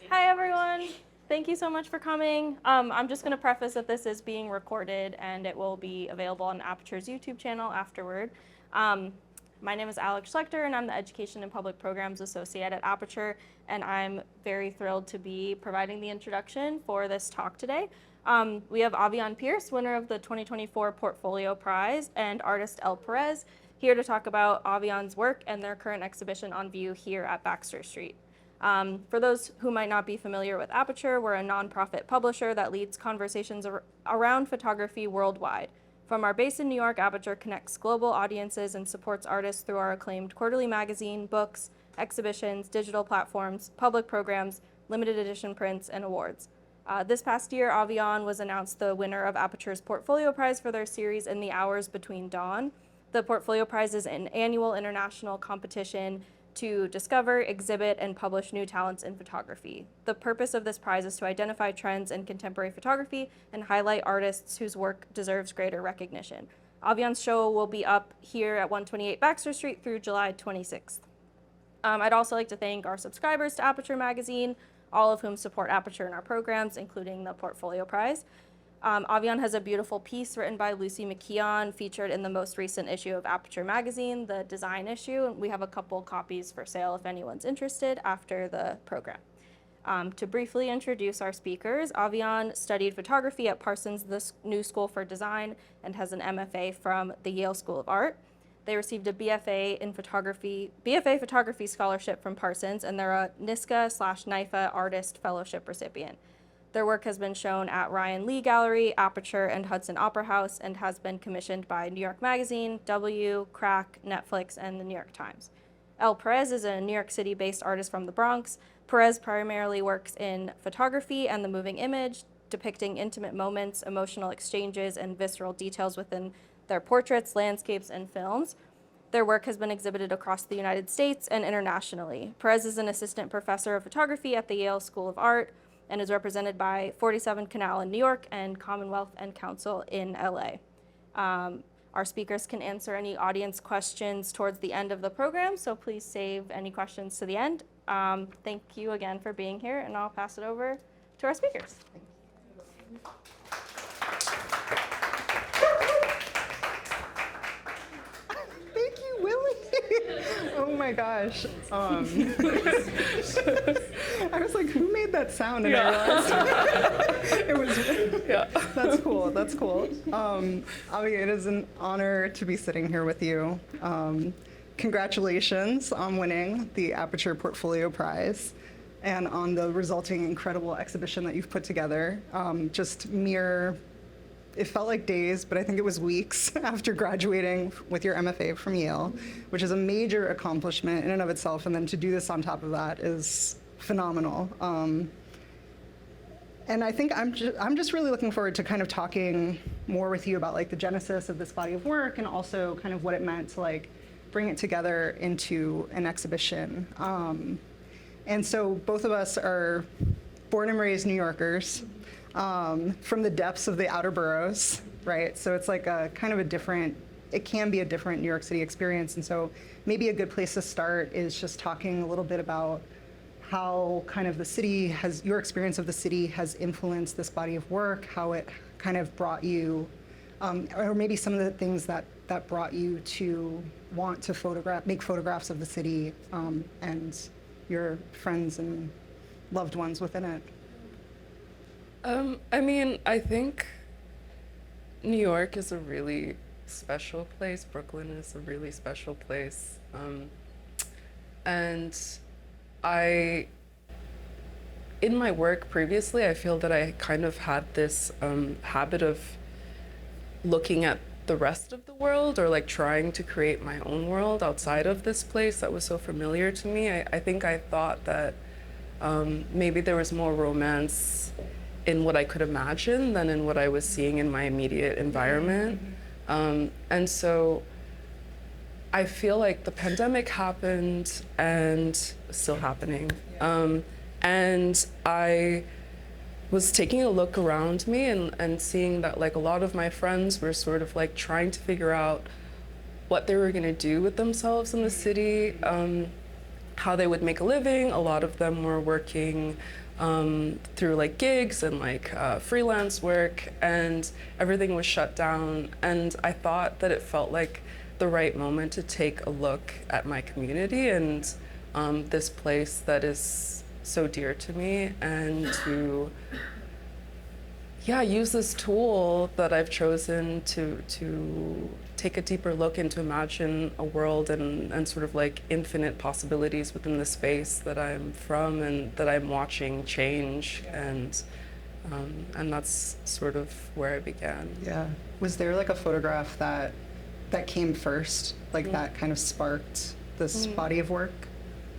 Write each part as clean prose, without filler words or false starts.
Hi, everyone. Thank you so much for coming. I'm just going to preface that this is being recorded and it will be available on Aperture's YouTube channel afterward. My name is Alex Schlechter and I'm the Education and Public Programs Associate at Aperture, and I'm very thrilled to be providing the introduction for this talk today. We have Avion Pearce, winner of the 2024 Portfolio Prize, and artist Elle Pérez, here to talk about Avion's work and their current exhibition on view here at Baxter Street. For those who might not be familiar with Aperture, we're a nonprofit publisher that leads conversations around photography worldwide. From our base in New York, Aperture connects global audiences and supports artists through our acclaimed quarterly magazine, books, exhibitions, digital platforms, public programs, limited edition prints, and awards. This past year, Avion was announced the winner of Aperture's Portfolio Prize for their series In the Hours Between Dawn. The Portfolio Prize is an annual international competition to discover, exhibit, and publish new talents in photography. The purpose of this prize is to identify trends in contemporary photography and highlight artists whose work deserves greater recognition. Avion's show will be up here at 128 Baxter Street through July 26th. I'd also like to thank our subscribers to Aperture Magazine, all of whom support Aperture in our programs, including the Portfolio Prize. Avion has a beautiful piece written by Lucy McKeon featured in the most recent issue of Aperture Magazine, the design issue. We have a couple copies for sale if anyone's interested after the program. To briefly introduce our speakers, Avion studied photography at Parsons the New School for Design and has an MFA from the Yale School of Art. They received a BFA Photography Scholarship from Parsons, and they're a NYSCA/NYFA Artist Fellowship recipient. Their work has been shown at Ryan Lee Gallery, Aperture, and Hudson Opera House, and has been commissioned by New York Magazine, W, Crack, Netflix, and the New York Times. Elle Pérez is a New York City-based artist from the Bronx. Pérez primarily works in photography and the moving image, depicting intimate moments, emotional exchanges, and visceral details within their portraits, landscapes, and films. Their work has been exhibited across the United States and internationally. Pérez is an assistant professor of photography at the Yale School of Art, and is represented by 47 Canal in New York and Commonwealth and Council in LA. Our speakers can answer any audience questions towards the end of the program, so please save any questions to the end. Thank you again for being here, and I'll pass it over to our speakers. Thank you, Willie. Oh my gosh. I was like, who made that sound? And I realized it was, that's cool, that's cool. Avi, it is an honor to be sitting here with you. Congratulations on winning the Aperture Portfolio Prize and on the resulting incredible exhibition that you've put together. It felt like days, but I think it was weeks after graduating with your MFA from Yale, which is a major accomplishment in and of itself, and then to do this on top of that is phenomenal. And I think I'm just really looking forward to kind of talking more with you about like the genesis of this body of work and also kind of what it meant to like bring it together into an exhibition. And so both of us are born and raised New Yorkers. From the depths of the outer boroughs, right? So it's like it can be a different New York City experience. And so maybe a good place to start is just talking a little bit about how kind of your experience of the city has influenced this body of work, how it kind of brought you, or maybe some of the things that brought you to want to make photographs of the city and your friends and loved ones within it. I think New York is a really special place. Brooklyn is a really special place. And in my work previously, I feel that I kind of had this habit of looking at the rest of the world or like trying to create my own world outside of this place that was so familiar to me. I think I thought that maybe there was more romance in what I could imagine than in what I was seeing in my immediate environment. And so I feel like the pandemic happened and still happening. And I was taking a look around me and seeing that like a lot of my friends were sort of like trying to figure out what they were gonna do with themselves in the city. how they would make a living. A lot of them were working through like gigs and like freelance work, and everything was shut down. And I thought that it felt like the right moment to take a look at my community and this place that is so dear to me, and to use this tool that I've chosen to take a deeper look and to imagine a world and sort of like infinite possibilities within the space that I'm from and that I'm watching change, and that's sort of where I began. Yeah. Was there like a photograph that came first, like that kind of sparked this body of work?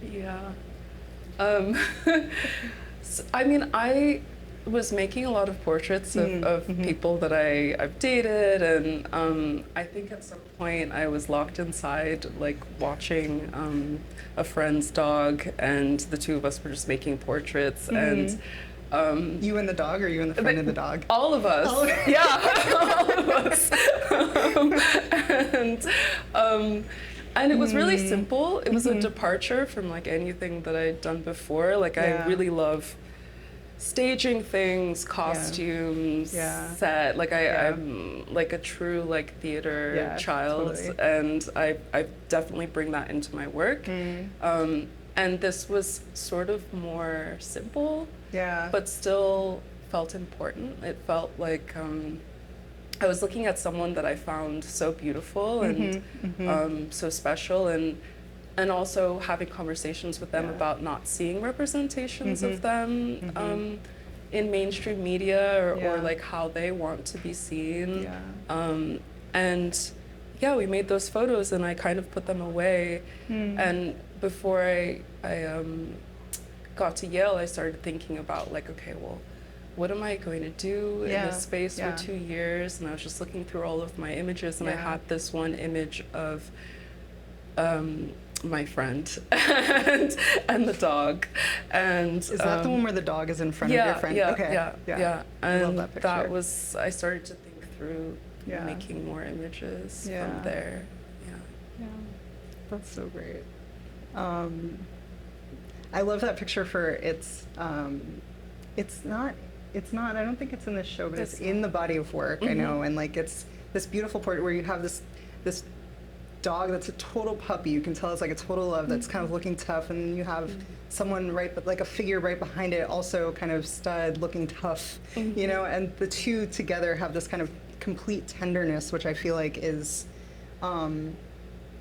Yeah. I mean, I was making a lot of portraits of people that I've dated, and I think at some point I was locked inside, like watching a friend's dog, and the two of us were just making portraits, and you and the dog, or you and the friend and the dog? all of us. Oh. Yeah, all of us. And it was really simple. It was a departure from like anything that I'd done before. Like I really love staging things, costumes, set. Like I'm like a true like theater child, totally. and I definitely bring that into my work. And this was sort of more simple, but still felt important. It felt like I was looking at someone that I found so beautiful and so special, and also having conversations with them about not seeing representations of them in mainstream media or like how they want to be seen. And we made those photos, and I kind of put them away. And before I got to Yale, I started thinking about like, okay, well, what am I going to do in this space for 2 years? And I was just looking through all of my images, and I had this one image of my friend and the dog. And is that the one where the dog is in front of your friend? Yeah. I love And that picture. was, I started to think through making more images from there. Yeah, that's so great. I love that picture for it's not, I don't think it's in this show, but it's in the body of work, I know, and like it's this beautiful portrait where you have this dog that's a total puppy. You can tell it's like a total love that's kind of looking tough, and then you have someone like a figure right behind it, also kind of stud, looking tough, you know, and the two together have this kind of complete tenderness, which I feel like is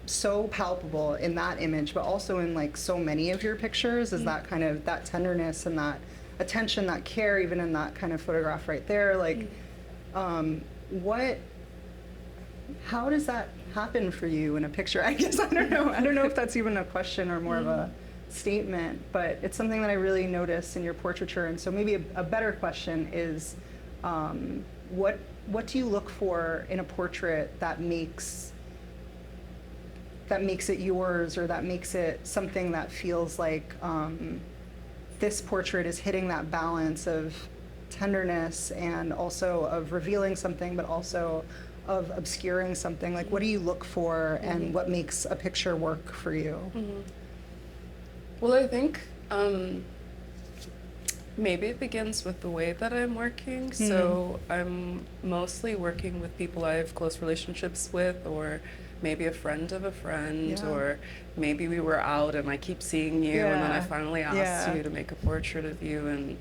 so palpable in that image, but also in like so many of your pictures, is that kind of that tenderness and that attention, that care, even in that kind of photograph right there. Like, how does that happen for you in a picture? I guess I don't know if that's even a question or more of a statement, but it's something that I really noticed in your portraiture. And so maybe a better question is, what do you look for in a portrait that makes it yours, or that makes it something that feels like this portrait is hitting that balance of tenderness and also of revealing something, but also of obscuring something? Like, what do you look for, and what makes a picture work for you? Well, I think maybe it begins with the way that I'm working. So I'm mostly working with people I have close relationships with, or maybe a friend of a friend, or maybe we were out and I keep seeing you, and then I finally asked you to make a portrait of you,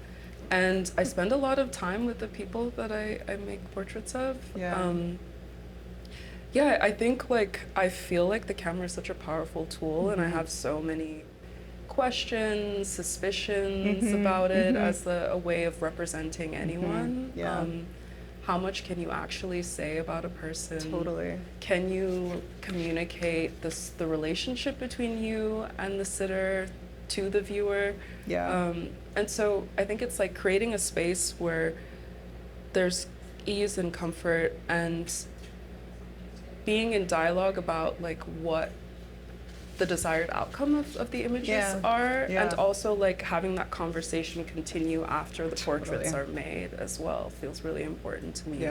and I spend a lot of time with the people that I make portraits of. I think like I feel like the camera is such a powerful tool, and I have so many questions, suspicions about it as a way of representing anyone. How much can you actually say about a person? Totally. Can you communicate the relationship between you and the sitter to the viewer? And so I think it's like creating a space where there's ease and comfort, and being in dialogue about like what the desired outcome of the images are, and also like having that conversation continue after the portraits are made as well feels really important to me.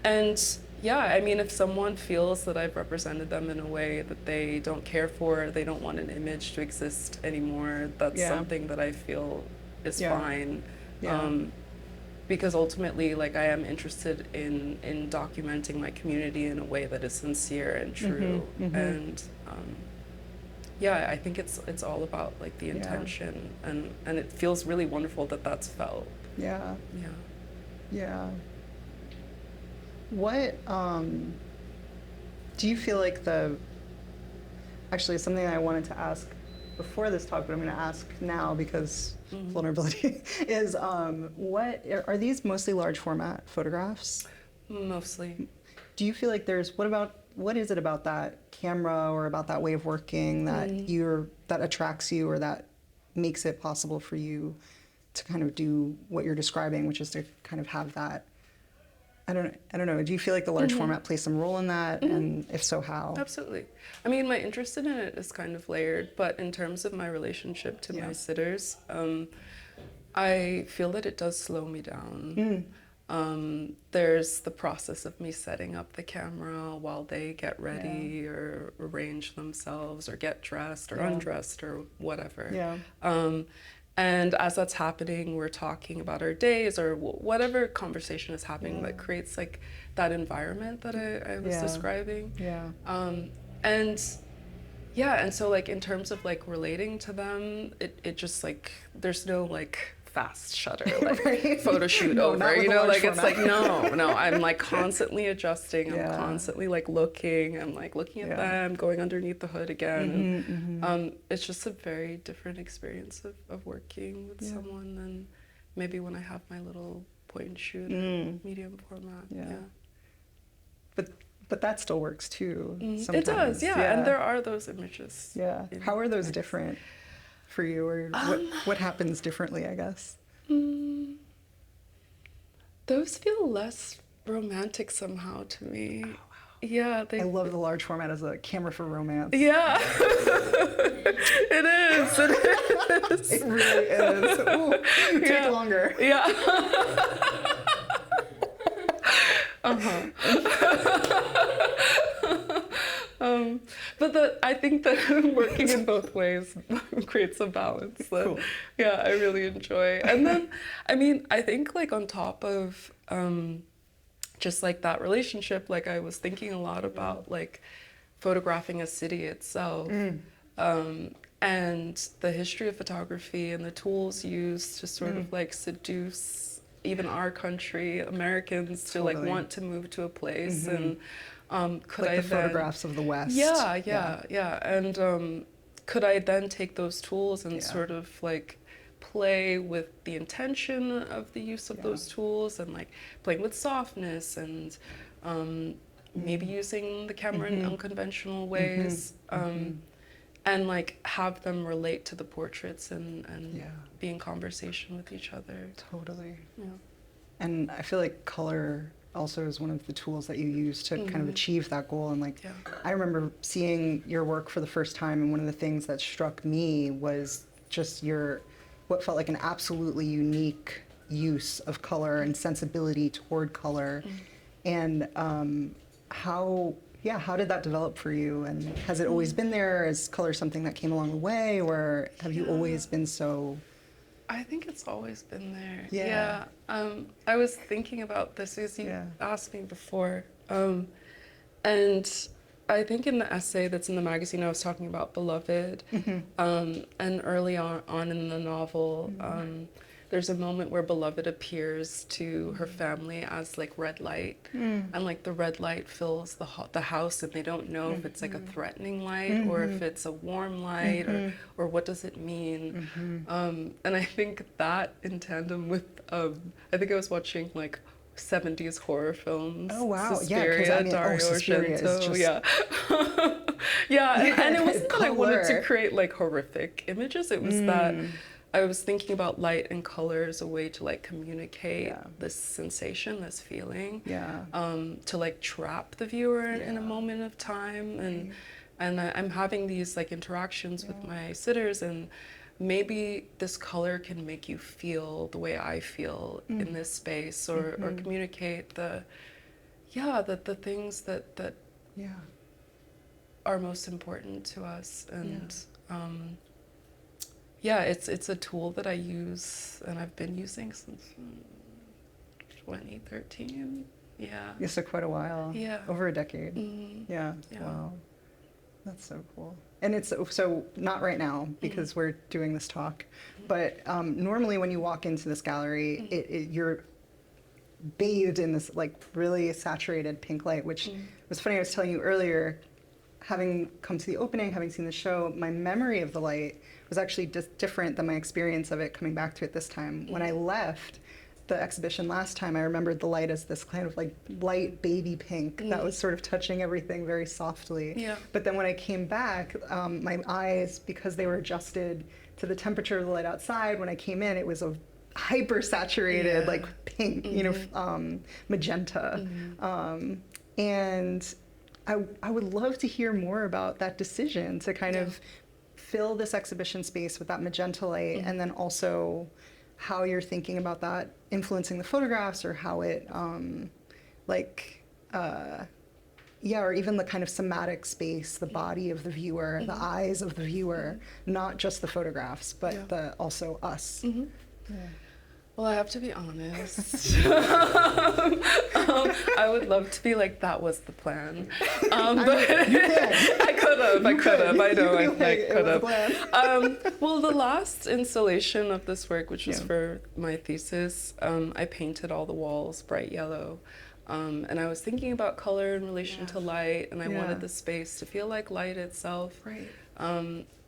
And yeah, I mean, if someone feels that I've represented them in a way that they don't care for, they don't want an image to exist anymore, that's Yeah. something that I feel is Yeah. fine. Yeah. Because ultimately, like, I am interested in documenting my community in a way that is sincere and true. And yeah, I think it's all about like the intention, and it feels really wonderful that that's felt. Yeah. Yeah. Yeah. What do you feel like actually something I wanted to ask before this talk, but I'm going to ask now because vulnerability is, what are these mostly large format photographs? Mostly. Do you feel like what is it about that camera or about that way of working that that attracts you or that makes it possible for you to kind of do what you're describing, which is to kind of have that, I don't know. Do you feel like the large format plays some role in that? And if so, how? Absolutely. I mean, my interest in it is kind of layered, but in terms of my relationship to my sitters, I feel that it does slow me down. There's the process of me setting up the camera while they get ready or arrange themselves or get dressed or undressed or whatever. Yeah. And as that's happening, we're talking about our days or whatever conversation is happening that creates like that environment that I was describing. Yeah. And so like in terms of like relating to them, it just like there's no like fast shutter like photo shoot over, you know, like it's like no, I'm like constantly adjusting, I'm constantly like looking, I'm like looking at them, going underneath the hood again. It's just a very different experience of working with someone than maybe when I have my little point and shoot medium format. But that still works too. It does, and there are those images. Yeah. How are those different for you, or what happens differently, I guess? Those feel less romantic somehow to me. Oh, wow. Yeah, I love the large format as a camera for romance. Yeah, it is. It is. It really is. Ooh, take longer. Yeah. But I think that working in both ways creates a balance that, I really enjoy. And then, I mean, I think like on top of just like that relationship, like I was thinking a lot about like photographing a city itself. And the history of photography and the tools used to sort of like seduce even our country, Americans, to like want to move to a place and could like I the then, photographs of the West. Yeah. And could I then take those tools and sort of like play with the intention of the use of those tools and like playing with softness and maybe using the camera in unconventional ways and like have them relate to the portraits and be in conversation with each other. Totally. Yeah. And I feel like color also is one of the tools that you use to kind of achieve that goal. And like, I remember seeing your work for the first time, and one of the things that struck me was just what felt like an absolutely unique use of color and sensibility toward color. And how did that develop for you? And has it always been there? Is color something that came along the way, or have you always been so? I think it's always been there. Yeah. I was thinking about this as you asked me before. And I think in the essay that's in the magazine, I was talking about beloved. And early on in the novel, there's a moment where beloved appears to her family as like red light. And like the red light fills the house, and they don't know if it's like a threatening light or if it's a warm light or what does it mean. And I think that in tandem with, I think I was watching like 70s horror films. Oh wow! Suspiria, Dario Argento. And it wasn't that I wanted to create like horrific images. It was that I was thinking about light and color as a way to like communicate this sensation, this feeling, to like trap the viewer in a moment of time, and I'm having these like interactions with my sitters, and maybe this color can make you feel the way I feel in this space, or communicate the yeah, that the things that Yeah. are most important to us, and yeah, it's a tool that I use and I've been using since 2013. Yeah. Yeah, so quite a while. Yeah. Over a decade. Mm-hmm. Yeah. Yeah. Wow. That's so cool. And it's so not right now because we're doing this talk, but normally when you walk into this gallery, you're bathed in this like really saturated pink light, which was funny. I was telling you earlier, having come to the opening, having seen the show, my memory of the light was actually just different than my experience of it coming back to it this time. When I left the exhibition last time, I remembered the light as this kind of like light baby pink that was sort of touching everything very softly. Yeah. But then when I came back, my eyes, because they were adjusted to the temperature of the light outside, when I came in, it was a hyper saturated like pink, you know, magenta. And I would love to hear more about that decision to kind of fill this exhibition space with that magenta light, and then also how you're thinking about that influencing the photographs, or how it or even the kind of somatic space, the body of the viewer, the eyes of the viewer, not just the photographs, but the also us. Well, I have to be honest. I would love to be like, that was the plan. But You can. I could have. I know. I could have. Plan. Well, the last installation of this work, which was for my thesis, I painted all the walls bright yellow. And I was thinking about color in relation to light, and I wanted the space to feel like light itself. Right.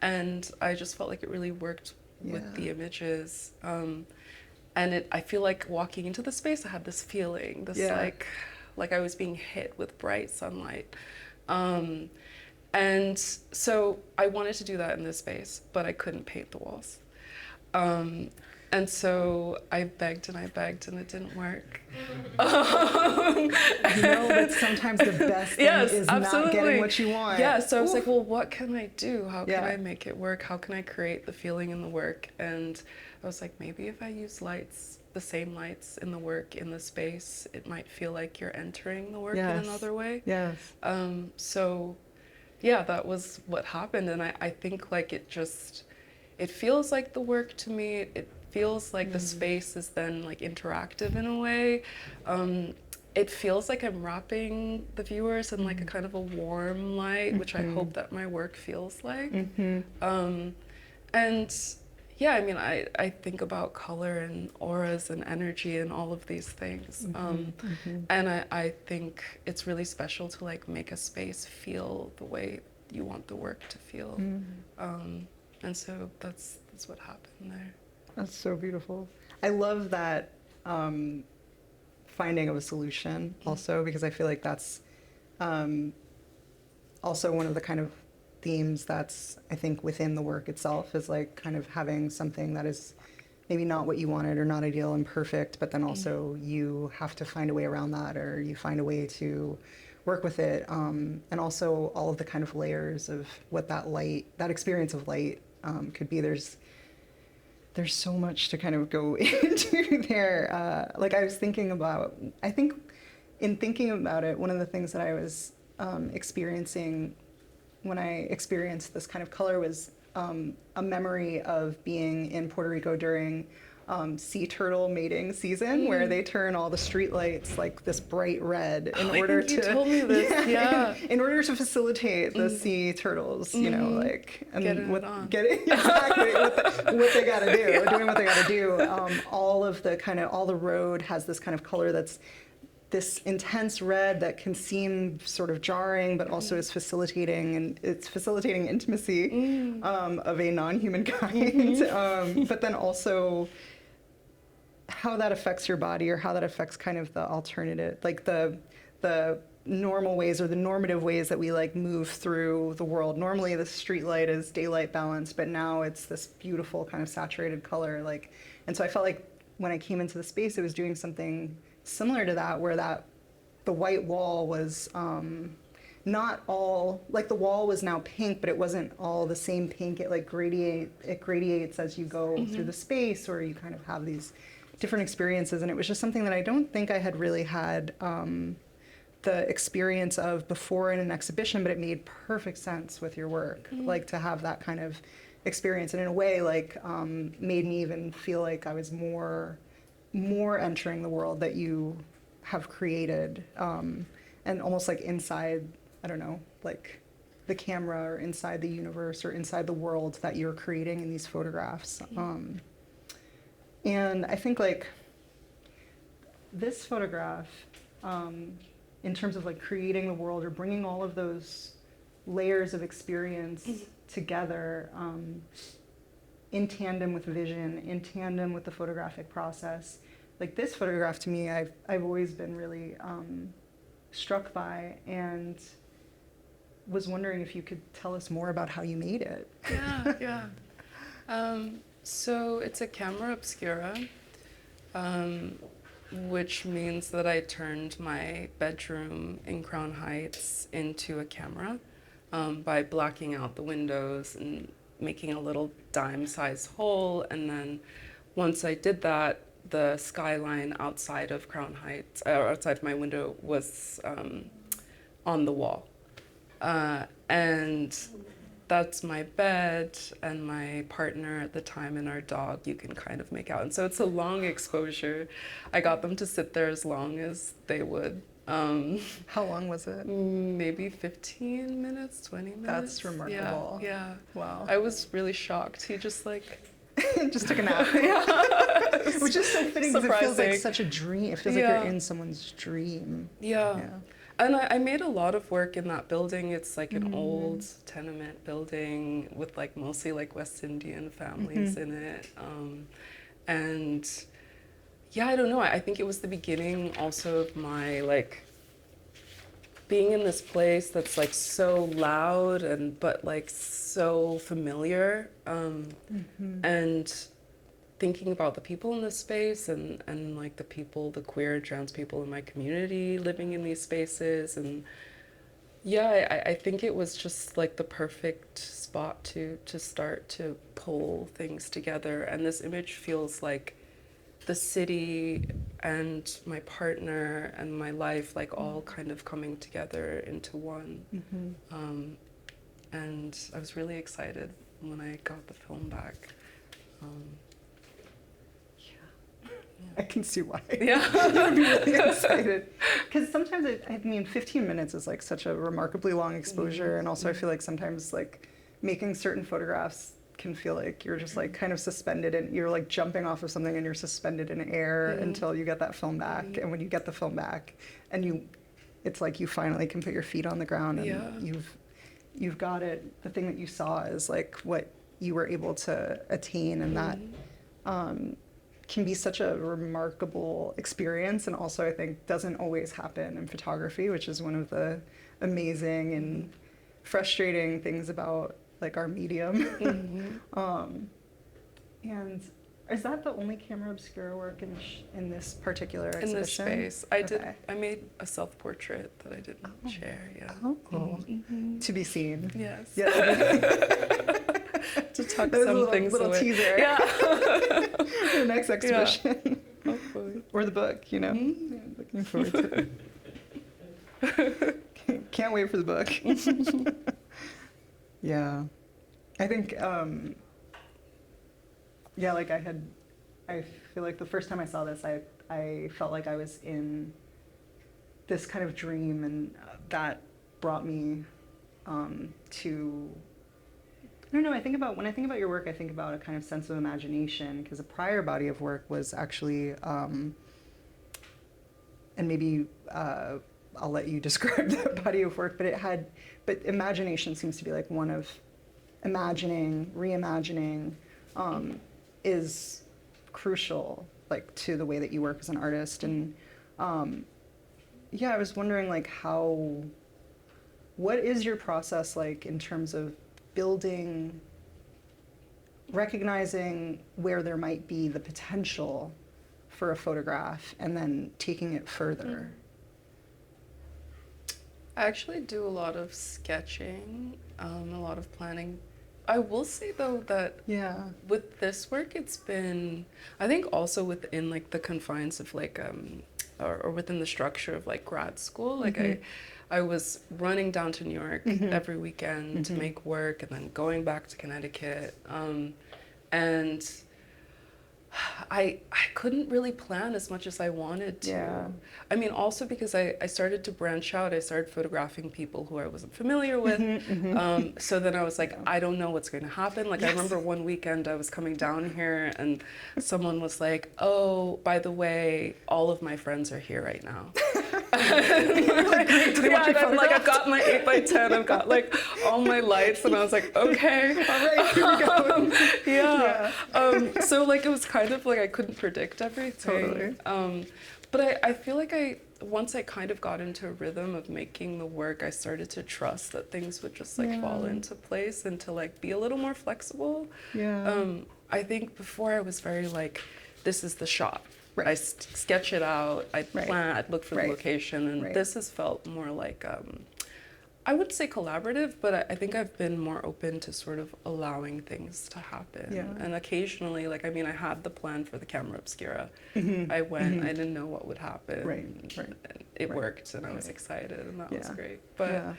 And I just felt like it really worked with the images. And I feel like walking into the space, I had this feeling, this like I was being hit with bright sunlight. And so I wanted to do that in this space, but I couldn't paint the walls. And so I begged and it didn't work. You know that sometimes the best thing is not getting what you want. Yeah, so I was like, well, what can I do? How can I make it work? How can I create the feeling in the work? And I was like, maybe if I use lights, the same lights in the work, in the space, it might feel like you're entering the work in another way. Yes. So yeah, that was what happened. And I think like it feels like the work to me. It feels like the space is then like interactive in a way. It feels like I'm wrapping the viewers in like a kind of a warm light, which I hope that my work feels like. And yeah, I mean, I think about color and auras and energy and all of these things. And I think it's really special to like make a space feel the way you want the work to feel. And so that's what happened there. That's so beautiful. I love that finding of a solution also, because I feel like that's also one of the kind of themes that's, I think, within the work itself, is like kind of having something that is maybe not what you wanted or not ideal and perfect, but then also you have to find a way around that, or you find a way to work with it. And also all of the kind of layers of what that experience of light could be. There's so much to kind of go into there. Like I was thinking about, I think in thinking about it, one of the things that I was experiencing when I experienced this kind of color was a memory of being in Puerto Rico during sea turtle mating season, where they turn all the street lights like this bright red in order to. You told me this. In order to facilitate the sea turtles, you know, like and Getting it on. Exactly what they got to do, doing what they got to do. All the road has this kind of color that's this intense red that can seem sort of jarring, but also is facilitating, and it's facilitating intimacy of a non-human kind. But then also how that affects your body, or how that affects kind of the alternative, like the normal ways or the normative ways that we like move through the world. Normally the street light is daylight balance, but now it's this beautiful kind of saturated color. Like, and so I felt like when I came into the space, it was doing something similar to that, where the white wall was not all, like the wall was now pink, but it wasn't all the same pink. It like gradiates as you go through the space, or you kind of have these different experiences. And it was just something that I don't think I had really had the experience of before in an exhibition, but it made perfect sense with your work, like to have that kind of experience, and in a way, like made me even feel like I was more entering the world that you have created, and almost like inside, I don't know, like the camera or inside the universe or inside the world that you're creating in these photographs. And I think like this photograph, in terms of like creating the world or bringing all of those layers of experience together, in tandem with vision, in tandem with the photographic process. Like this photograph to me, I've always been really struck by, and was wondering if you could tell us more about how you made it. Yeah. So it's a camera obscura, which means that I turned my bedroom in Crown Heights into a camera by blacking out the windows and making a little dime-sized hole. And then once I did that, the skyline outside of Crown Heights, or outside my window, was on the wall. And that's my bed and my partner at the time and our dog, you can kind of make out. And so it's a long exposure. I got them to sit there as long as they would. How long was it? Maybe 15 minutes, 20 minutes. That's remarkable. Yeah. Wow. I was really shocked. He just like... just took a nap. Which is so fitting because it feels like such a dream. It feels like you're in someone's dream. Yeah. And I made a lot of work in that building. It's like an old tenement building with like mostly like West Indian families in it. And yeah, I don't know. I think it was the beginning also of my like being in this place that's like so loud and but like so familiar, and thinking about the people in this space and like the people, the queer and trans people in my community living in these spaces. And yeah, I think it was just like the perfect spot to start to pull things together. And this image feels like the city and my partner and my life like all kind of coming together into one. And I was really excited when I got the film back. I can see why. Yeah. I'd be really excited. Because sometimes, I mean, 15 minutes is like such a remarkably long exposure. And also I feel like sometimes like making certain photographs can feel like you're just like kind of suspended and you're like jumping off of something and you're suspended in air until you get that film back. And when you get the film back and it's like you finally can put your feet on the ground and you've got it. The thing that you saw is like what you were able to attain, and that can be such a remarkable experience, and also I think doesn't always happen in photography, which is one of the amazing and frustrating things about like our medium. And is that the only camera obscura work in this particular exhibition? In this space. I made a self-portrait that I didn't share, To be seen. Yes. Yeah. To tuck some things little away. Teaser. Yeah. For the next exhibition. Hopefully. Or the book, you know? Yeah, looking forward to it. Can't wait for the book. Yeah. I think, like I feel like the first time I saw this, I felt like I was in this kind of dream, and that brought me to, I don't know, when I think about your work, I think about a kind of sense of imagination, because a prior body of work was actually, and maybe I'll let you describe that body of work, but imagination seems to be like one of imagining, reimagining, is crucial, like to the way that you work as an artist. And I was wondering like what is your process like in terms of building, recognizing where there might be the potential for a photograph and then taking it further? I actually do a lot of sketching, a lot of planning. I will say though that with this work, it's been, I think also within like the confines of like or within the structure of like grad school. Like I was running down to New York every weekend to make work, and then going back to Connecticut. And I couldn't really plan as much as I wanted to. Yeah. I mean, also because I started to branch out. I started photographing people who I wasn't familiar with. So then I was like, I don't know what's going to happen. Like, I remember one weekend I was coming down here and someone was like, oh, by the way, all of my friends are here right now. Like, great, do they want you and I'm like, I've photographed? got my 8x10, I've got like all my lights, and I was like, okay. All right, here we go. So like it was kind of like I couldn't predict everything. Totally. But I feel like once I kind of got into a rhythm of making the work, I started to trust that things would just like fall into place and to like be a little more flexible. Yeah. I think before I was very like, this is the shot. Right. I sketch it out, I'd plan, I'd look for the location, and this has felt more like, I would say collaborative, but I think I've been more open to sort of allowing things to happen. Yeah. And occasionally, like, I mean, I had the plan for the camera obscura. I went, I didn't know what would happen. Right. And it worked, and I was excited, and that was Yeah. great. But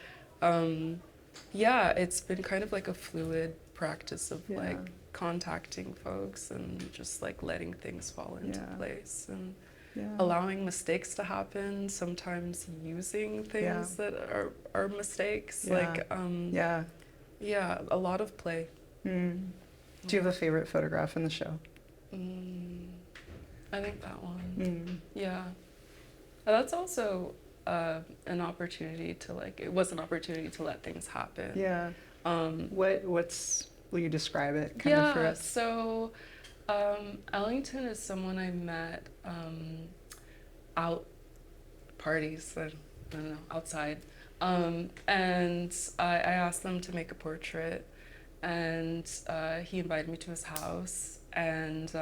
yeah, it's been kind of like a fluid practice of like contacting folks and just like letting things fall into place and allowing mistakes to happen, sometimes using things that are mistakes. Like a lot of play. Do you have a favorite photograph in the show? I think that one. Yeah. That's also an opportunity to like, it was an opportunity to let things happen. Yeah. Will you describe it kind of for us? So Ellington is someone I met out parties, I don't know, outside. And I asked them to make a portrait, and he invited me to his house, and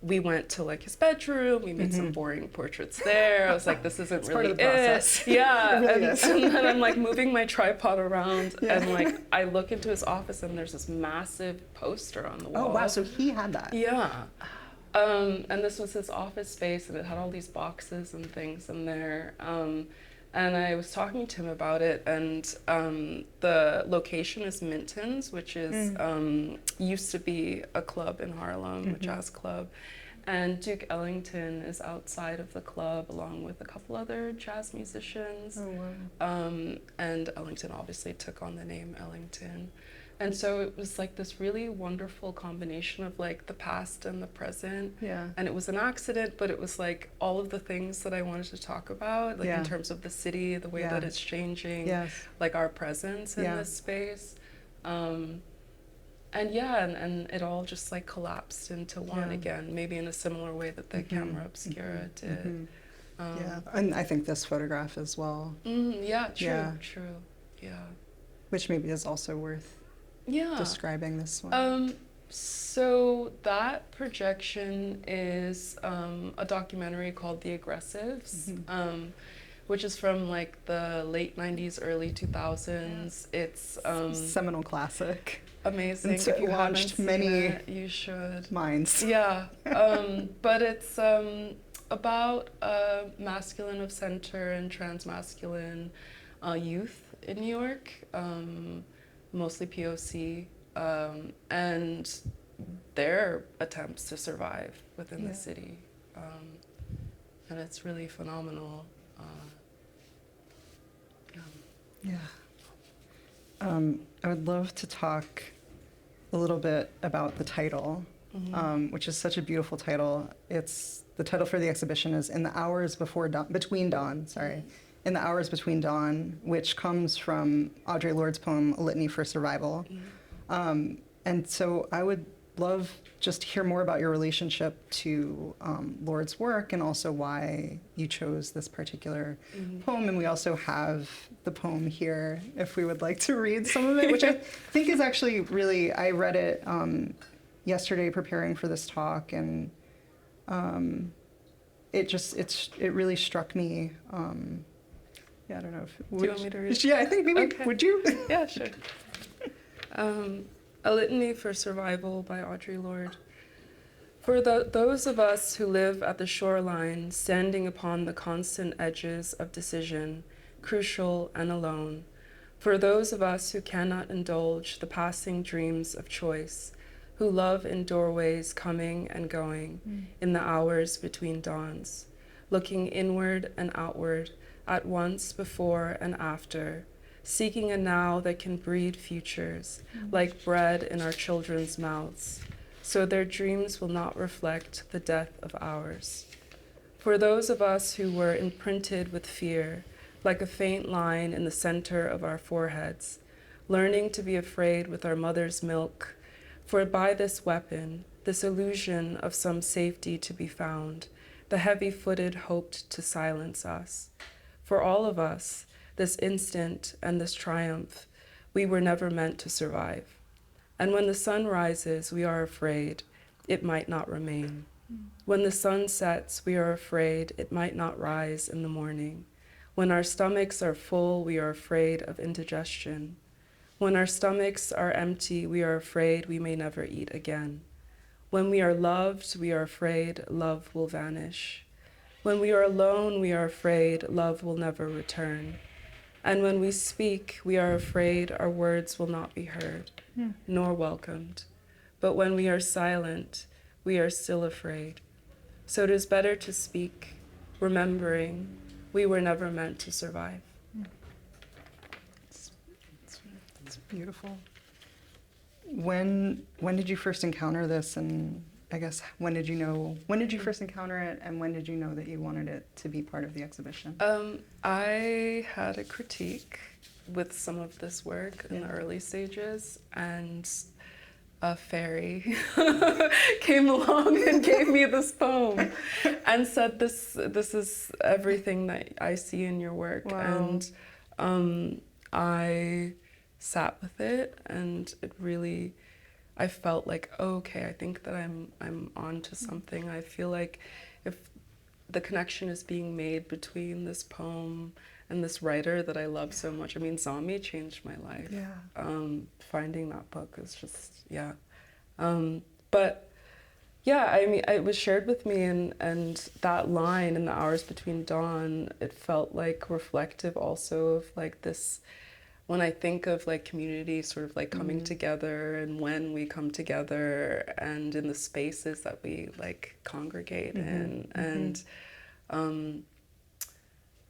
we went to like his bedroom. We made some boring portraits there. I was like, this isn't It's really part of the process. Yeah, It really and is. then I'm like moving my tripod around, and like I look into his office, and there's this massive poster on the wall. Oh wow! So he had that. Yeah. And this was his office space, and it had all these boxes and things in there. And I was talking to him about it, and the location is Minton's, which is used to be a club in Harlem, a jazz club. And Duke Ellington is outside of the club along with a couple other jazz musicians. Oh wow. And Ellington obviously took on the name Ellington. And so it was like this really wonderful combination of like the past and the present. Yeah. And it was an accident, but it was like all of the things that I wanted to talk about, like in terms of the city, the way that it's changing, like our presence in this space. And it all just like collapsed into one again, maybe in a similar way that the camera obscura did. And I think this photograph as well. True. Which maybe is also worth describing this one. So that projection is a documentary called The Aggressives, which is from like the late 90s, early 2000s. It's seminal classic. Amazing. It's if you launched haven't many seen it, you should. minds. Yeah, but it's about masculine of center and transmasculine youth in New York, mostly POC, and their attempts to survive within the city. And it's really phenomenal. I would love to talk a little bit about the title, which is such a beautiful title. It's the title for the exhibition is "In the Hours Before Dawn," between dawn. Sorry, "In the Hours Between Dawn," which comes from Audre Lorde's poem "A Litany for Survival." And so I would love just to hear more about your relationship to Lorde's work and also why you chose this particular poem. And we also have the poem here if we would like to read some of it, which I think is actually really, I read it yesterday preparing for this talk, and it really struck me. I don't know if... Do you want me to read it? Yeah, I think maybe, would you? Yeah, sure. A Litany for Survival by Audre Lorde. For those of us who live at the shoreline, standing upon the constant edges of decision, crucial and alone. For those of us who cannot indulge the passing dreams of choice, who love in doorways coming and going, in the hours between dawns, looking inward and outward, at once before and after, seeking a now that can breed futures, like bread in our children's mouths, so their dreams will not reflect the death of ours. For those of us who were imprinted with fear, like a faint line in the center of our foreheads, learning to be afraid with our mother's milk, for by this weapon, this illusion of some safety to be found, the heavy-footed hoped to silence us. For all of us, this instant and this triumph, we were never meant to survive. And when the sun rises, we are afraid it might not remain. When the sun sets, we are afraid it might not rise in the morning. When our stomachs are full, we are afraid of indigestion. When our stomachs are empty, we are afraid we may never eat again. When we are loved, we are afraid love will vanish. When we are alone, we are afraid love will never return. And when we speak, we are afraid our words will not be heard, nor welcomed. But when we are silent, we are still afraid. So it is better to speak, remembering we were never meant to survive. It's beautiful. When did you first encounter this, and I guess when did you first encounter it, and when did you know that you wanted it to be part of the exhibition? I had a critique with some of this work in the early stages, and a fairy came along and gave me this poem and said, this is everything that I see in your work. Wow. And I sat with it, and it really, I felt like, okay, I think that I'm onto something. I feel like if the connection is being made between this poem and this writer that I love so much. I mean, Zombie changed my life. Yeah. Finding that book is just, yeah. But yeah, I mean, it was shared with me, and that line in the hours between dawn, it felt like reflective also of like this, when I think of like community sort of like coming together, and when we come together, and in the spaces that we like congregate in, and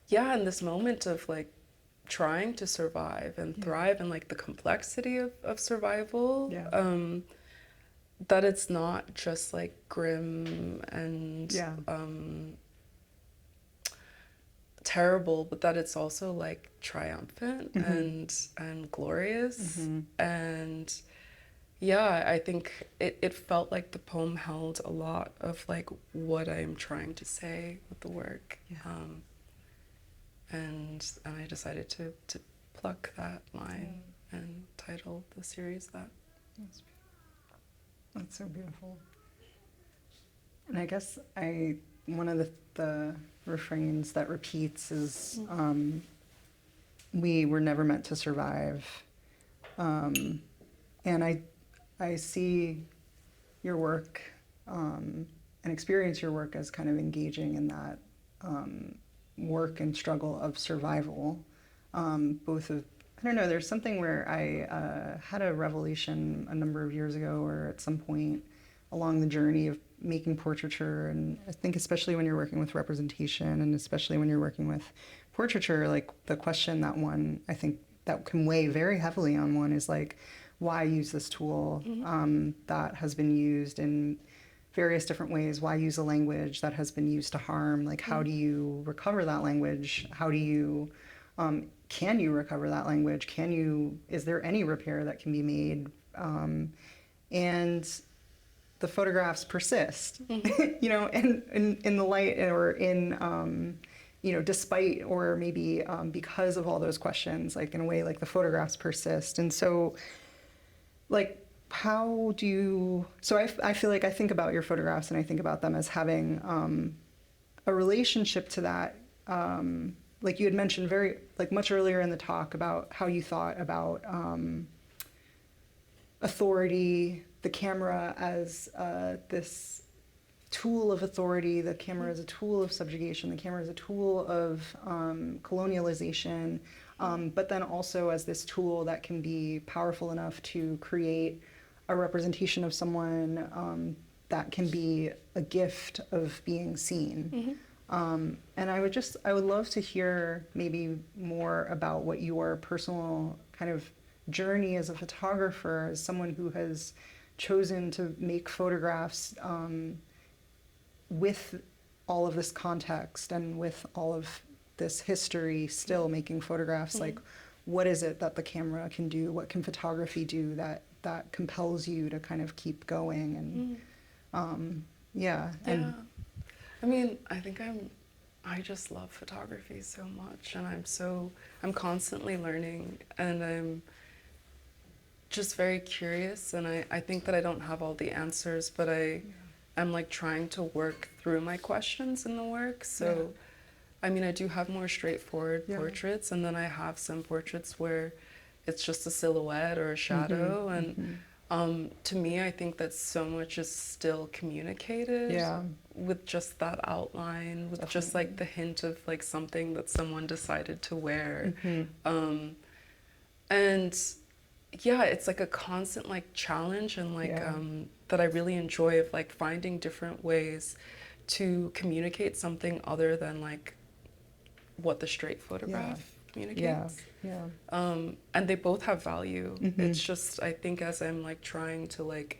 yeah, in this moment of like trying to survive and thrive, and like the complexity of survival, that it's not just like grim and terrible, but that it's also like triumphant and glorious. And yeah, I think it felt like the poem held a lot of like what I'm trying to say with the work. And I decided to pluck that line and title the series that. That's so beautiful. And I guess one of the refrains that repeats is, we were never meant to survive. And I see your work and experience your work as kind of engaging in that work and struggle of survival, both of, I don't know, there's something where I had a revelation a number of years ago, or at some point along the journey of making portraiture, and I think especially when you're working with representation, and especially when you're working with portraiture, like the question that one, I think that can weigh very heavily on one is like, why use this tool that has been used in various different ways? Why use a language that has been used to harm? Like, how do you recover that language? How do you, can you recover that language? Is there any repair that can be made? And the photographs persist, you know, in the light, or in, you know, despite, or maybe because of all those questions, like in a way, like the photographs persist. And so, like, how do you, so I feel like I think about your photographs, and I think about them as having a relationship to that. Like you had mentioned much earlier in the talk about how you thought about authority, the camera as this tool of authority, the camera is a tool of subjugation, the camera is a tool of colonialization, but then also as this tool that can be powerful enough to create a representation of someone that can be a gift of being seen. And I would love to hear maybe more about what your personal kind of journey as a photographer, as someone who has chosen to make photographs with all of this context and with all of this history, still making photographs. Like, what is it that the camera can do? What can photography do that compels you to kind of keep going? And yeah. I mean, I just love photography so much, and I'm constantly learning, and I'm just very curious, and I think that I don't have all the answers, but I'm like trying to work through my questions in the work. So, I mean, I do have more straightforward portraits, and then I have some portraits where it's just a silhouette or a shadow, and to me, I think that so much is still communicated with just that outline, with just like the hint of like something that someone decided to wear. And yeah, it's like a constant like challenge, and like that I really enjoy, of like finding different ways to communicate something other than like what the straight photograph communicates. And they both have value. It's just, I think, as I'm like trying to like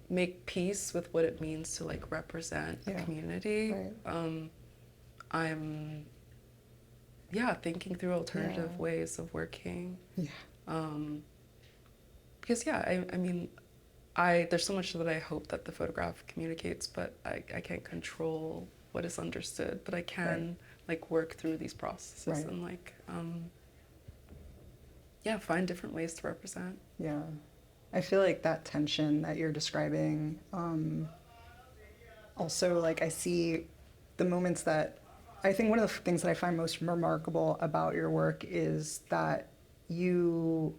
make peace with what it means to like represent a community, I'm thinking through alternative ways of working. Because I mean, there's so much that I hope that the photograph communicates, but I can't control what is understood, but I can like work through these processes and like find different ways to represent. I feel like that tension that you're describing, also like I see the moments that I think one of the things that I find most remarkable about your work is that you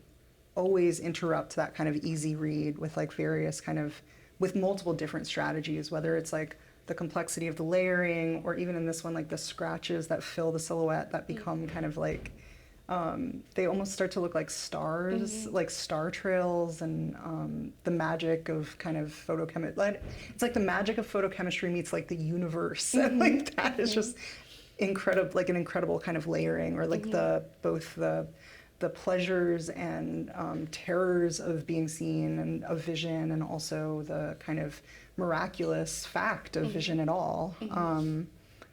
always interrupt that kind of easy read with like various kind of, with multiple different strategies, whether it's like the complexity of the layering, or even in this one, like the scratches that fill the silhouette that become kind of like, they almost start to look like stars, like star trails, and the magic of kind of photochemistry. Like, it's like the magic of photochemistry meets like the universe, and like that is just incredible, like an incredible kind of layering, or like both the pleasures and terrors of being seen and of vision, and also the kind of miraculous fact of vision at all.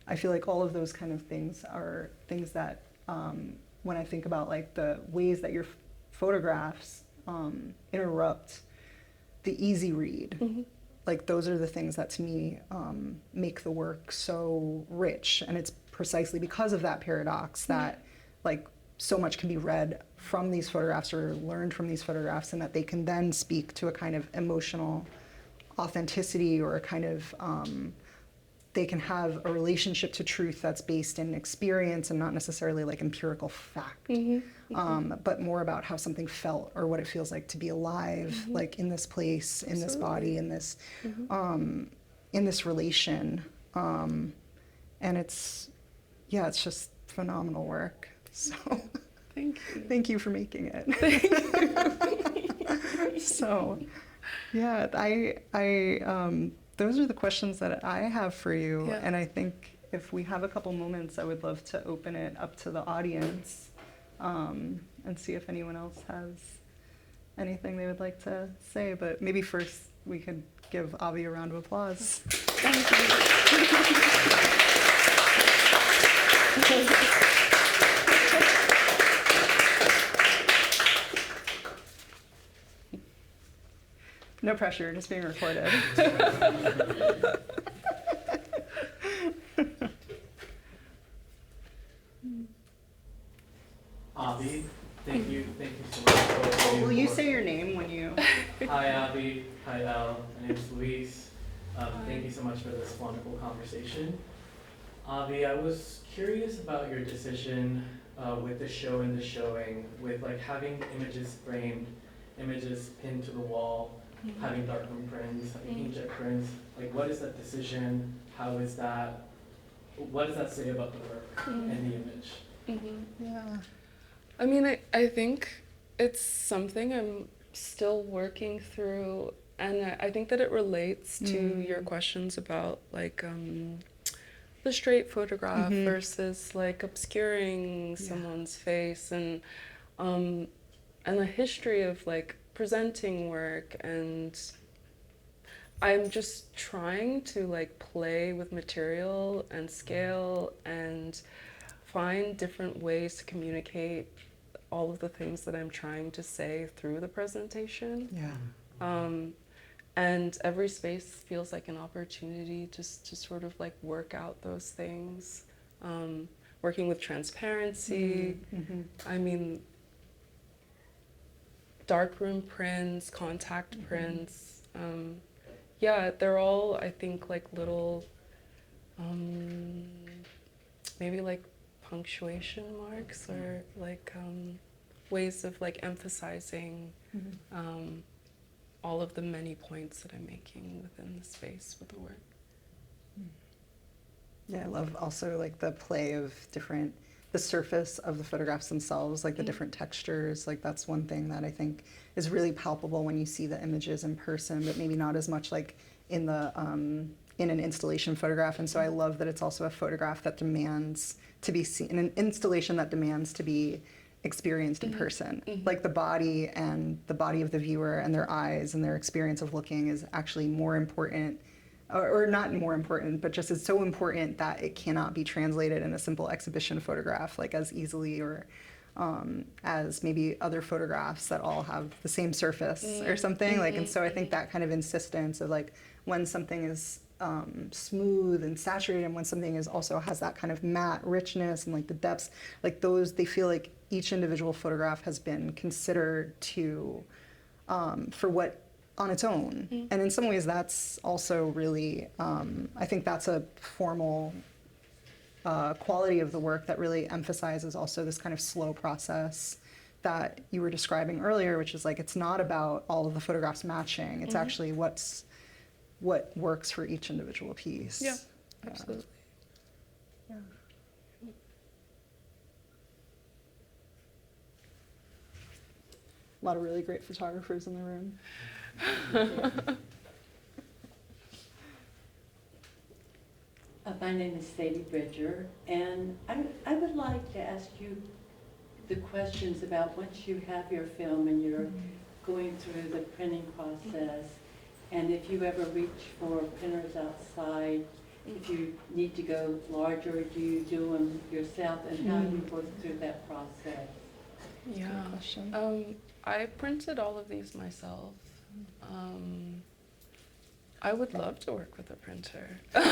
I feel like all of those kind of things are things that, when I think about like the ways that your photographs interrupt the easy read, like those are the things that to me make the work so rich. And it's precisely because of that paradox that like so much can be read from these photographs or learned from these photographs, and that they can then speak to a kind of emotional authenticity, or a kind of, they can have a relationship to truth that's based in experience and not necessarily like empirical fact, but more about how something felt, or what it feels like to be alive, like in this place, in this body, in this relation. And it's just phenomenal work. So thank you for making it. So those are the questions that I have for you. And I think if we have a couple moments, I would love to open it up to the audience, and see if anyone else has anything they would like to say. But maybe first we could give Avi a round of applause. Thank you. No pressure, just being recorded. Avi, thank you so much for Will you say your name when you... Hi Avi, hi Elle, my name is Luis. Thank you so much for this wonderful conversation. Avi, I was curious about your decision with the show and the showing, with like having images framed, images pinned to the wall, having darkroom prints, having inkjet prints. Like, what is that decision? How is that? What does that say about the work and the image? Yeah. I mean, I think it's something I'm still working through, and I think that it relates to your questions about like the straight photograph versus like obscuring someone's face, and the history of like presenting work. And I'm just trying to like play with material and scale and find different ways to communicate all of the things that I'm trying to say through the presentation. Yeah. And every space feels like an opportunity just to sort of like work out those things. Working with transparency. I mean, darkroom prints, contact prints. Yeah, they're all, I think, like little, maybe like punctuation marks or like ways of like emphasizing all of the many points that I'm making within the space with the work. Yeah, I love also like the play of the surface of the photographs themselves, like the different textures. Like that's one thing that I think is really palpable when you see the images in person, but maybe not as much like in the in an installation photograph. And so I love that it's also a photograph that demands to be seen, an installation that demands to be experienced in person. Like the body and the body of the viewer and their eyes and their experience of looking is actually more important, or not more important, but just is so important that it cannot be translated in a simple exhibition photograph like as easily or as maybe other photographs that all have the same surface or something. Like, and so I think that kind of insistence of like when something is smooth and saturated and when something is also has that kind of matte richness and like the depths, like those, they feel like each individual photograph has been considered to for what on its own. And in some ways that's also really, I think that's a formal quality of the work that really emphasizes also this kind of slow process that you were describing earlier, which is like it's not about all of the photographs matching, it's actually what works for each individual piece. Yeah, absolutely. Yeah. A lot of really great photographers in the room. My name is Sadie Bridger, and I would like to ask you the questions about once you have your film and you're going through the printing process, and if you ever reach for printers outside, if you need to go larger, do you do them yourself, and how do you go through that process? Yeah. Good question. I printed all of these myself. I would love to work with a printer. But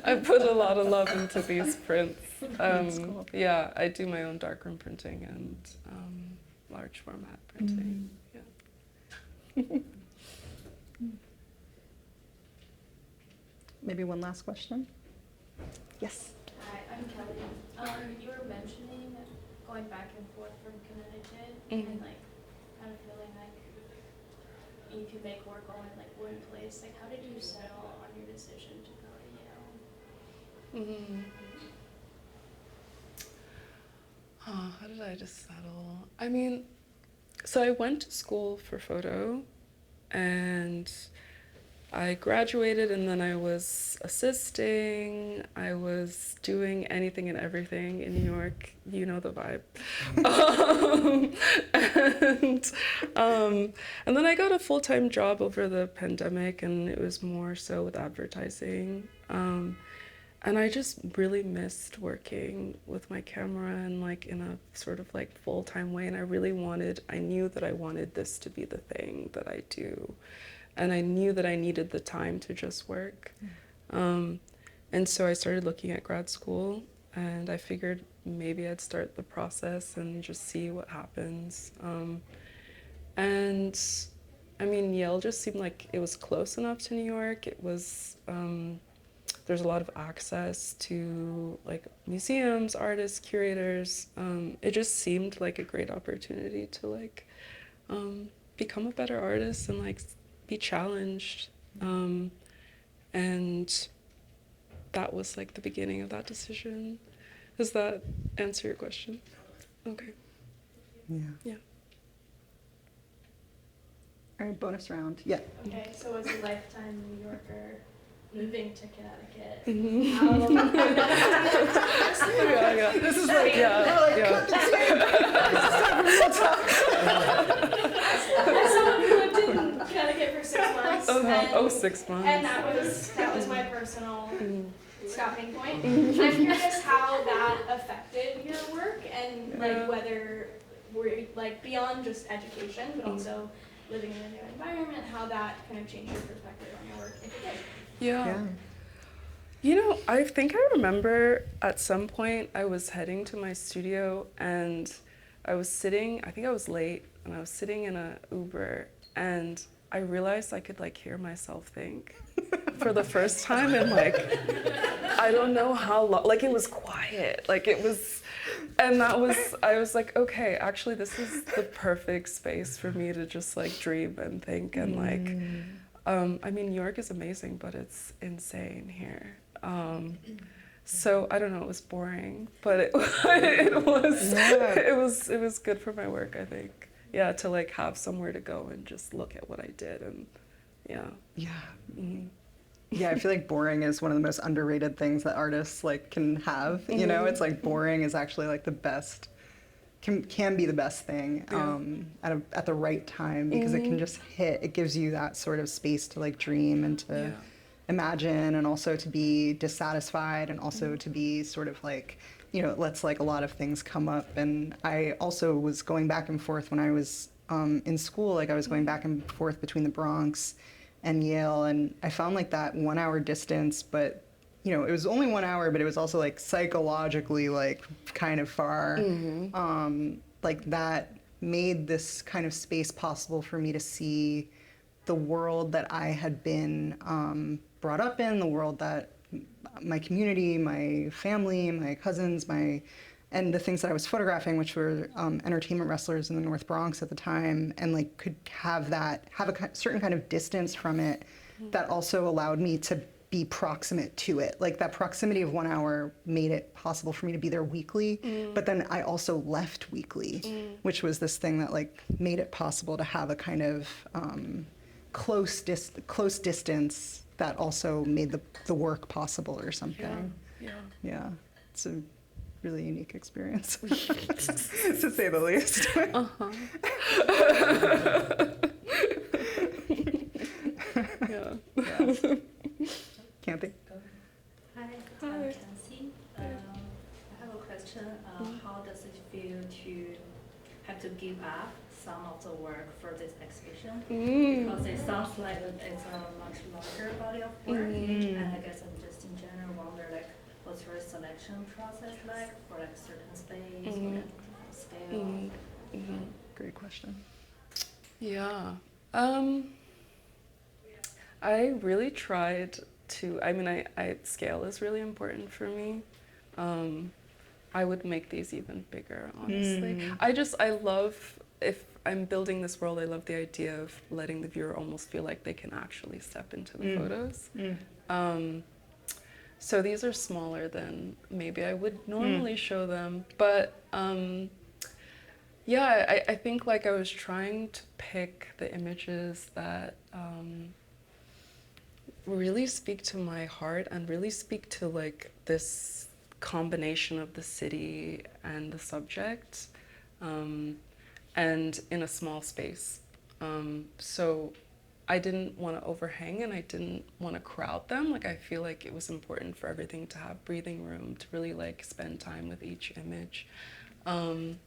I put a lot of love into these prints. Cool. Yeah, I do my own darkroom printing and large format printing. Yeah. Maybe one last question? Yes. Hi, I'm Kelly. You were mentioning going back and forth from Connecticut and like kind of feeling like you could make work all in like one place. Like, how did you settle on your decision to go to Yale? Oh, how did I just settle? I mean, so I went to school for photo and I graduated, and then I was assisting. I was doing anything and everything in New York. You know the vibe. And then I got a full-time job over the pandemic, and it was more so with advertising. And I just really missed working with my camera and like in a sort of like full-time way. And I knew that I wanted this to be the thing that I do. And I knew that I needed the time to just work. And so I started looking at grad school, and I figured maybe I'd start the process and just see what happens. And I mean, Yale just seemed like it was close enough to New York. It was there's a lot of access to like museums, artists, curators. It just seemed like a great opportunity to like become a better artist and like be challenged. And that was like the beginning of that decision. Does that answer your question? Okay. Yeah. Yeah. All right, bonus round. Yeah. Okay, so as a lifetime New Yorker moving to Connecticut, Yeah. This is like, as someone who lived in Connecticut for 6 months, and, 6 months. and that was my personal stopping point. I'm curious how that affected your work and like whether we're like beyond just education, but also living in a new environment, how that kind of changed your perspective on your work, if it did. Yeah. You know, I think I remember at some point I was heading to my studio and I was sitting, I think I was late, and I was sitting in a Uber and I realized I could like hear myself think for the first time in like, I don't know how long, like it was quiet, like it was, and I was like, okay, actually this is the perfect space for me to just like dream and think and like, I mean, New York is amazing, but it's insane here. So I don't know, it was boring, but it was good for my work, I think. Yeah, to like have somewhere to go and just look at what I did and yeah. Yeah. Mm-hmm. Yeah, I feel like boring is one of the most underrated things that artists like can have. You know, it's like boring is actually like the best, can be the best thing at the right time because it can just hit. It gives you that sort of space to like dream and to imagine and also to be dissatisfied and also to be sort of like, you know, it lets like a lot of things come up. And I also was going back and forth when I was in school, like I was going back and forth between the Bronx and Yale, and I found like that 1 hour distance, but you know, it was only 1 hour, but it was also like psychologically like kind of far. Like that made this kind of space possible for me to see the world that I had been brought up in, the world that my community, my family, my cousins, and the things that I was photographing, which were entertainment wrestlers in the North Bronx at the time, and like could have a certain kind of distance from it that also allowed me to be proximate to it. Like that proximity of 1 hour made it possible for me to be there weekly, but then I also left weekly, which was this thing that like made it possible to have a kind of close distance that also made the work possible or something. Yeah. It's a really unique experience, to say the least. Yeah. Campy. Hi, I'm Chancy. I have a question. How does it feel to have to give up some of the work for this exhibition? Because it sounds like it's a much longer body of work, and I guess I'm just in general wonder like, what's your selection process like for like certain space or scale? Great question. Yeah. I really tried to, I mean, I scale is really important for me. I would make these even bigger, honestly. I love, if I'm building this world, I love the idea of letting the viewer almost feel like they can actually step into the photos. So these are smaller than maybe I would normally show them, but yeah, I think like I was trying to pick the images that really speak to my heart and really speak to like this combination of the city and the subject, and in a small space. So I didn't want to overhang and I didn't want to crowd them. Like I feel like it was important for everything to have breathing room, to really like spend time with each image. And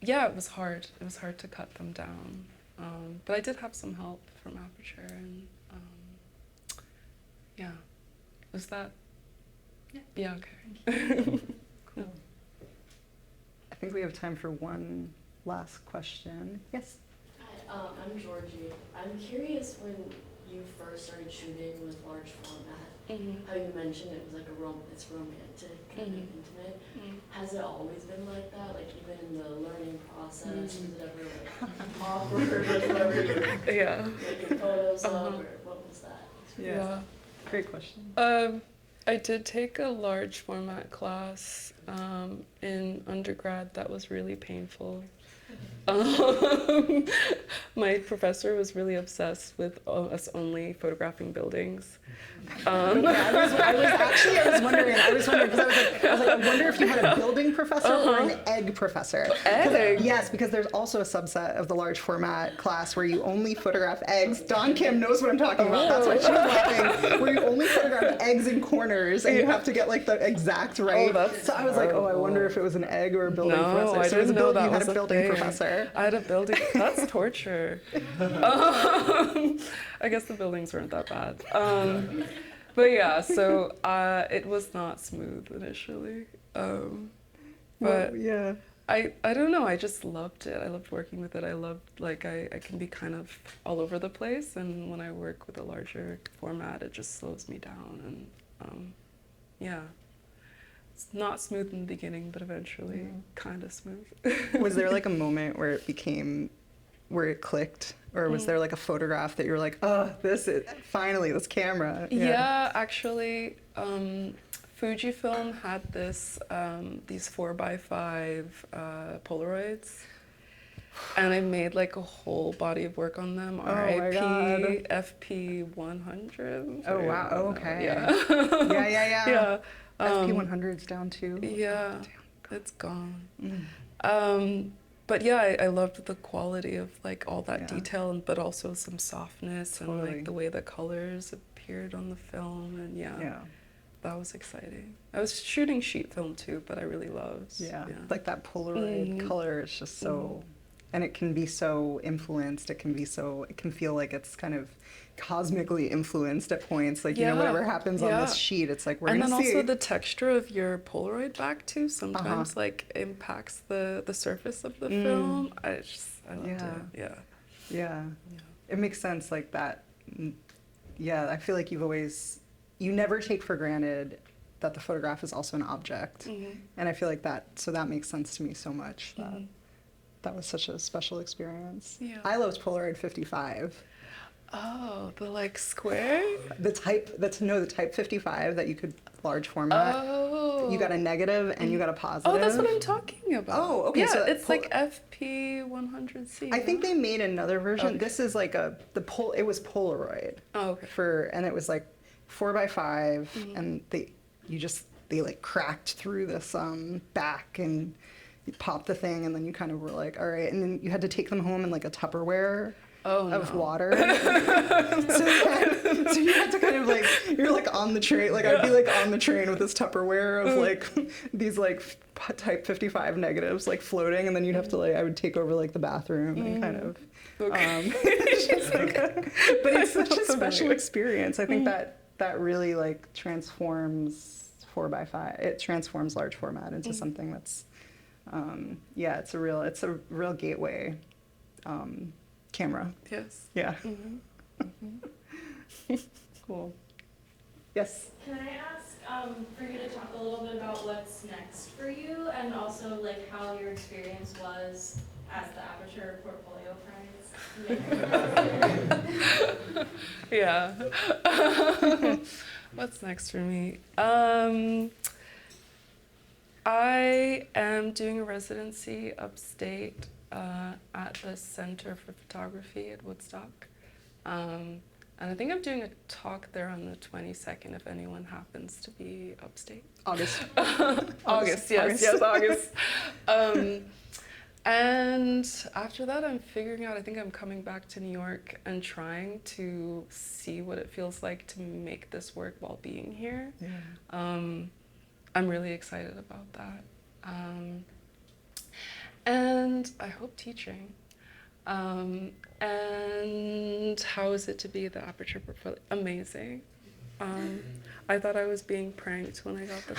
yeah, it was hard. It was hard to cut them down. But I did have some help from Aperture and yeah. Was that? Yeah, okay. Cool. I think we have time for one last question. Yes? Hi, I'm Georgie. I'm curious when you first started shooting with large format, Mm-hmm. how you mentioned it was like it's romantic and intimate. Has it always been like that? Like even in the learning process, was it ever like awkward, like whoever you were making photos of, or what was that? Yeah. Great question. I did take a large format class in undergrad that was really painful. My professor was really obsessed with us only photographing buildings. I was wondering, because I wonder if you had a building professor or an egg professor. Egg? Yes, because there's also a subset of the large format class where you only photograph eggs. Dawn Kim knows what I'm talking about. That's why she was laughing. Where you only photograph eggs in corners, and you have to get like the exact right. So I was like, I wonder if it was an egg or a building professor. I didn't know that you had was a building thing. professor. I had a building. That's torture. I guess the buildings weren't that bad. But yeah, so it was not smooth initially. But yeah. I don't know, I just loved it. I loved working with it. I loved, like, I can be kind of all over the place, and when I work with a larger format, it just slows me down. And yeah, it's not smooth in the beginning, but eventually kind of smooth. Was there like a moment where it clicked? Or was there like a photograph that you were like, oh, finally, this camera? Yeah, actually, Fujifilm had these 4x5 Polaroids, and I made like a whole body of work on them. RIP FP100. Oh wow, okay. Yeah. Yeah. Yeah. FP100's down too. Yeah, Damn. it's gone. But yeah, I loved the quality of like all that detail, but also some softness and like the way the colors appeared on the film, and that was exciting. I was shooting sheet film too, but I really loved. Yeah. Like that Polaroid color is just so, and it can be so influenced. It can feel like it's kind of cosmically influenced at points. Like, you know, whatever happens on this sheet, it's like, we're going to see. And then also the texture of your Polaroid back too sometimes like impacts the surface of the film. I loved it. Yeah. It makes sense like that. Yeah, I feel like you never take for granted that the photograph is also an object. And I feel like that makes sense to me so much. That was such a special experience. Yeah. I loved Polaroid 55. Oh, the like square? The type 55 that you could large format. Oh. You got a negative and you got a positive. Oh, that's what I'm talking about. Oh, okay. Yeah, So it's like FP100C. I think they made another version. Okay. This is like it was Polaroid. Oh, okay. And it was like 4x5 and they like cracked through this back, and you popped the thing, and then you kind of were like, all right, and then you had to take them home in like a Tupperware of water. so you had to kind of like, you're like on the train, like I'd be like on the train with this Tupperware of like these like type 55 negatives like floating, and then you'd have to like, I would take over like the bathroom and kind of it's just like but it's such a special experience. I think that really like transforms 4x5. It transforms large format into something that's it's a real gateway camera. Yes. Yeah. Cool. Yes. Can I ask for you to talk a little bit about what's next for you, and also like how your experience was as the Aperture Portfolio Prize? Yeah. What's next for me? I am doing a residency upstate at the Center for Photography at Woodstock. And I think I'm doing a talk there on the 22nd if anyone happens to be upstate. August. August. And after that, I'm figuring out, I think I'm coming back to New York and trying to see what it feels like to make this work while being here. Yeah. I'm really excited about that. And I hope teaching. And how is it to be the Aperture Portfolio? Amazing. I thought I was being pranked when I got the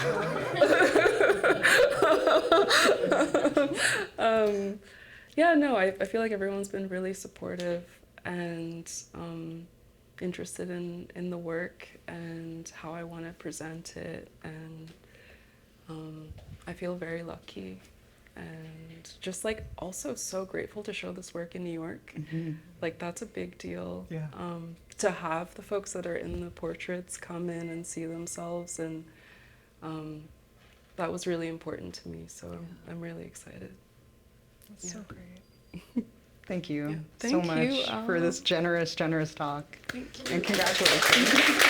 call. Yeah, no, I feel like everyone's been really supportive, and interested in the work and how I want to present it, and I feel very lucky and just like also so grateful to show this work in New York. Like that's a big deal. Yeah. To have the folks that are in the portraits come in and see themselves, and that was really important to me, so I'm really excited. That's so great. Thank you Yeah. so Thank much you, for Al. this generous talk. Thank you. And congratulations.